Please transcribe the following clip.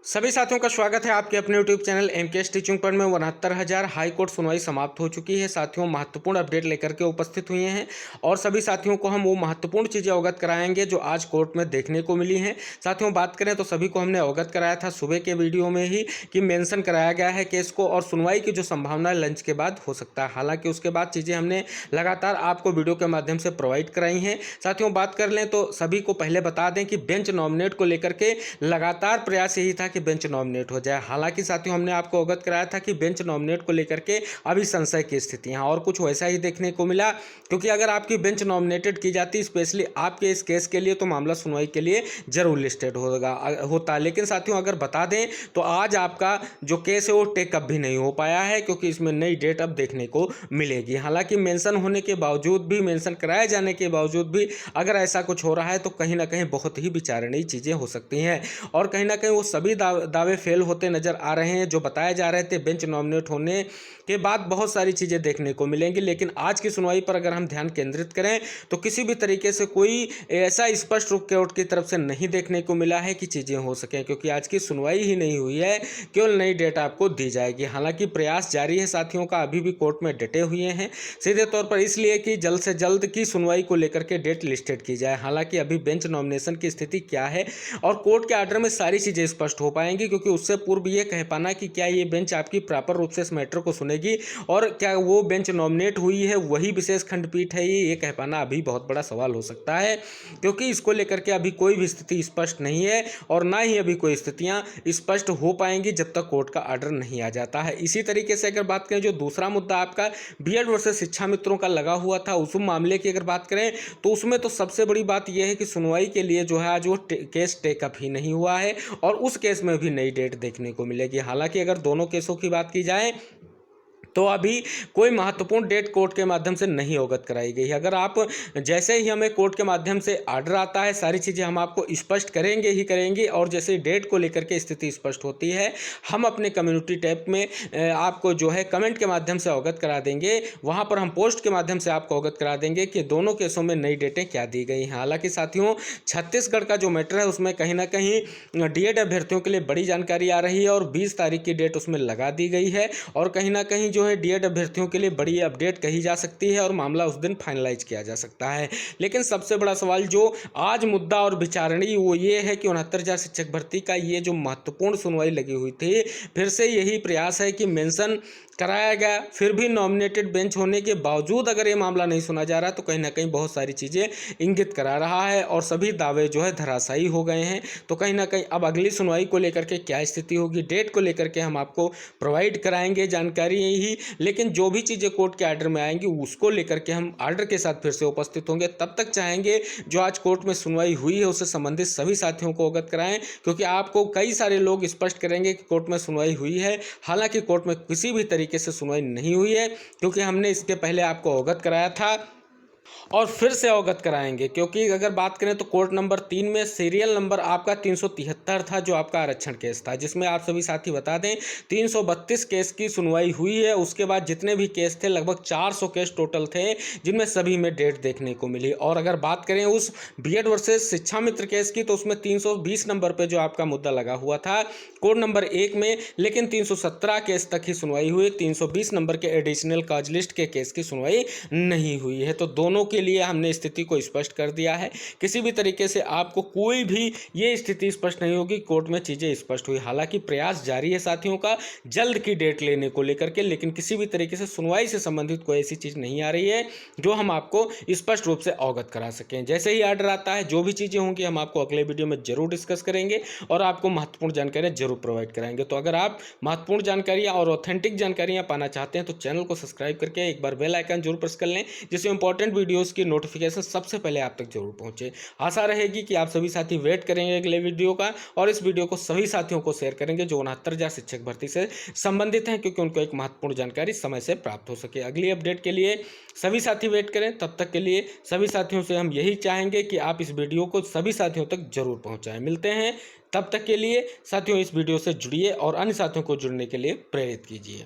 सभी साथियों का स्वागत है आपके अपने यूट्यूब चैनल एमकेएस टीचिंग पर में 69,000 हाई कोर्ट सुनवाई समाप्त हो चुकी है। साथियों महत्वपूर्ण अपडेट लेकर के उपस्थित हुए हैं और सभी साथियों को हम वो महत्वपूर्ण चीज़ें अवगत कराएंगे जो आज कोर्ट में देखने को मिली हैं। साथियों बात करें तो सभी को हमने अवगत कराया था सुबह के वीडियो में ही कि मेंशन कराया गया है केस को और सुनवाई की जो संभावना है लंच के बाद हो सकता है। हालांकि उसके बाद चीज़ें हमने लगातार आपको वीडियो के माध्यम से प्रोवाइड कराई हैं। साथियों बात कर लें तो सभी को पहले बता दें कि बेंच नॉमिनेट को लेकर के लगातार प्रयास यही था कि बेंच नॉमिनेट हो जाए। हालांकि साथियों हमने आपको अवगत कराया था कि बेंच नॉमिनेट को लेकर के अभी संशय की स्थितियां और कुछ वैसा ही देखने को मिला, क्योंकि अगर आपकी बेंच नॉमिनेटेड की जाती स्पेशली आपके इस केस के लिए तो मामला सुनवाई के लिए जरूर लिस्टेड होता। लेकिन साथियों अगर बता दें तो आज आपका जो केस है वो टेकअप भी नहीं हो पाया है, क्योंकि इसमें नई डेट अब देखने को मिलेगी। हालांकि मेंशन होने के बावजूद भी, मेंशन कराए जाने के बावजूद भी अगर ऐसा कुछ हो रहा है तो कहीं ना कहीं बहुत ही विचारणीय चीज़ें हो सकती हैं और कहीं ना कहीं वो सभी दावे फेल होते नजर आ रहे हैं जो बताए जा रहे थे। बेंच नॉमिनेट होने के बाद बहुत सारी चीज़ें देखने को मिलेंगी, लेकिन आज की सुनवाई पर अगर हम ध्यान केंद्रित करें तो किसी भी तरीके से कोई ऐसा स्पष्ट रूप कोर्ट की तरफ से नहीं देखने को मिला है कि चीज़ें हो सकें, क्योंकि आज की सुनवाई ही नहीं हुई है। केवल नई डेट आपको दी जाएगी। हालांकि प्रयास जारी है साथियों का, अभी भी कोर्ट में डटे हुए हैं सीधे तौर पर इसलिए कि जल्द से जल्द की सुनवाई को लेकर के डेट लिस्टेड की जाए। हालांकि अभी बेंच नॉमिनेशन की स्थिति क्या है और कोर्ट के आर्डर में सारी चीज़ें स्पष्ट हो पाएंगी, क्योंकि उससे पूर्व ये कह पाना कि क्या ये बेंच आपकी प्रॉपर रूप से इस मैटर को सुनेगी और क्या वो बेंच नॉमिनेट हुई है वही विशेष खंडपीठ है ये कह पाना अभी बहुत बड़ा सवाल हो सकता है, क्योंकि इसको लेकर के अभी कोई भी स्थिति स्पष्ट नहीं है और ना ही अभी कोई स्थितियां स्पष्ट हो पाएंगी जब तक कोर्ट का आर्डर नहीं आ जाता है। इसी तरीके से अगर बात करें जो दूसरा मुद्दा आपका बीएड वर्सेस शिक्षा मित्रों का लगा हुआ था, उस मामले की अगर बात करें तो उसमें तो सबसे बड़ी बात यह है कि सुनवाई के लिए जो है आज वो केस टेकअप ही नहीं हुआ है और उस केस में भी नई डेट देखने को मिलेगी। हालांकि अगर दोनों केसों की बात की जाए तो अभी कोई महत्वपूर्ण डेट कोर्ट के माध्यम से नहीं अवगत कराई गई है। अगर आप जैसे ही हमें कोर्ट के माध्यम से आर्डर आता है सारी चीज़ें हम आपको स्पष्ट करेंगे ही करेंगे और जैसे डेट को लेकर के स्थिति स्पष्ट होती है हम अपने कम्युनिटी टैब में आपको जो है कमेंट के माध्यम से अवगत करा देंगे। वहाँ पर हम पोस्ट के माध्यम से आपको अवगत करा देंगे कि दोनों केसों में नई डेटें क्या दी गई हैं। हालांकि साथियों छत्तीसगढ़ का जो मैटर है उसमें कहीं ना कहीं डीएड अभ्यर्थियों के लिए बड़ी जानकारी आ रही है और 20 तारीख की डेट उसमें लगा दी गई है और कहीं ना कहीं जो है डीएड अभ्यर्थियों के लिए बड़ी अपडेट कही जा सकती है और मामला उस दिन फाइनलाइज किया जा सकता है। लेकिन सबसे बड़ा सवाल जो आज मुद्दा और विचारणीय वो ये है कि 69,000 शिक्षक भर्ती का ये जो महत्वपूर्ण सुनवाई लगी हुई थी, फिर से यही प्रयास है कि मेंशन कराया गया फिर भी नॉमिनेटेड बेंच होने के बावजूद अगर ये मामला नहीं सुना जा रहा तो कहीं ना कहीं बहुत सारी चीज़ें इंगित करा रहा है और सभी दावे जो है धराशायी हो गए हैं। तो कहीं ना कहीं अब अगली सुनवाई को लेकर के क्या स्थिति होगी, डेट को लेकर के हम आपको प्रोवाइड कराएंगे जानकारी यही, लेकिन जो भी चीज़ें कोर्ट के आर्डर में आएंगी उसको लेकर के हम आर्डर के साथ फिर से उपस्थित होंगे। तब तक चाहेंगे जो आज कोर्ट में सुनवाई हुई है उससे संबंधित सभी साथियों को अवगत कराएं, क्योंकि आपको कई सारे लोग स्पष्ट करेंगे कि कोर्ट में सुनवाई हुई है। हालांकि कोर्ट में किसी भी तरीके से सुनवाई नहीं हुई है, क्योंकि हमने इसके पहले आपको अवगत कराया था और फिर से अवगत कराएंगे। क्योंकि अगर बात करें तो कोर्ट नंबर 3 में सीरियल नंबर आपका 373 था जो आपका आरक्षण केस था, जिसमें आप सभी साथी बता दें 332 केस की सुनवाई हुई है। उसके बाद जितने भी केस थे लगभग 400 केस टोटल थे जिनमें सभी में डेट देखने को मिली। और अगर बात करें उस बीएड वर्सेस शिक्षा मित्र केस की तो उसमें 320 नंबर पर जो आपका मुद्दा लगा हुआ था कोड नंबर 1 में, लेकिन 317 केस तक ही सुनवाई हुई। 320 नंबर के एडिशनल काज लिस्ट के केस की सुनवाई नहीं हुई है। तो दोनों के लिए हमने स्थिति को स्पष्ट कर दिया है। किसी भी तरीके से आपको कोई भी ये स्थिति स्पष्ट नहीं होगी, कोर्ट में चीज़ें स्पष्ट हुई। हालांकि प्रयास जारी है साथियों का जल्द की डेट लेने को लेकर के, लेकिन किसी भी तरीके से सुनवाई से संबंधित कोई ऐसी चीज़ नहीं आ रही है जो हम आपको स्पष्ट रूप से अवगत करा सकें। जैसे ही आर्डर आता है जो भी चीज़ें होंगी हम आपको अगले वीडियो में जरूर डिस्कस करेंगे और आपको महत्वपूर्ण जानकारियाँ जरूर प्रोवाइड कराएंगे। तो अगर आप महत्वपूर्ण जानकारियाँ और ऑथेंटिक जानकारियाँ पाना चाहते हैं तो चैनल को सब्सक्राइब करके एक बार बेल आइकन जरूर प्रेस कर लें, जिससे इंपॉर्टेंट वीडियोस की नोटिफिकेशन सबसे पहले आप तक जरूर पहुंचे। आशा रहेगी कि आप सभी साथी वेट करेंगे अगले वीडियो का और इस वीडियो को सभी साथियों को शेयर करेंगे जो 69,000 शिक्षक भर्ती से संबंधित हैं, क्योंकि उनको एक महत्वपूर्ण जानकारी समय से प्राप्त हो सके। अगली अपडेट के लिए सभी साथी वेट करें। तब तक के लिए सभी साथियों से हम यही चाहेंगे कि आप इस वीडियो को सभी साथियों तक जरूर पहुंचाएं। मिलते हैं तब तक के लिए साथियों, इस वीडियो से जुड़िए और अन्य साथियों को जुड़ने के लिए प्रेरित कीजिए।